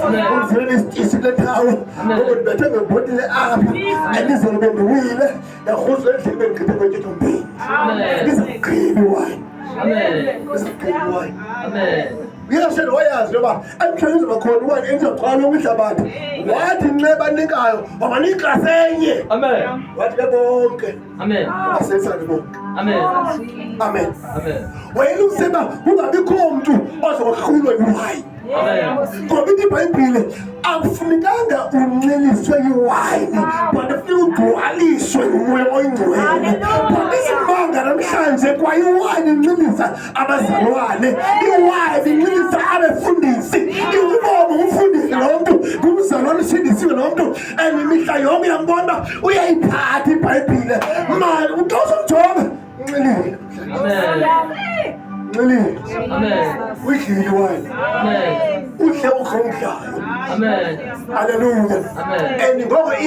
ungizele isitisi lethawo ukuthi bethe ngebhotile apha elizolo bendiwile yakhuzwa endlini bendikhiphe kwethumbini ngizamgqibi wine ngizamgqibi wine uyashela wayazi yoba emhlabeni uzoba khona wine enizogcwala umhlabathi wathi nceba nikayo wabanika senye wathi bebonke asensane bonke amen wayelungiseba kungabikho umuntu ozokhulwa yiwine ngoba iBhayibhile akufunekanga unceliswe yiwayini kodwa kufuneka ugcwaliswe ngumoya oyingcwele kodwa isimanga namhlanje kwa iwayini incelisa abazalwane iwayini incelisa abefundisi iwubomo umfundisi lo muntu kumzalwane usindisiwe lo muntu imihla yonke yambona uyayiphatha iBhayibhile manje utozomjonga uncelile Amen. Udlile wena. Amen. Udle ukhomdlayo. Amen. Hallelujah. Amen. And ngoba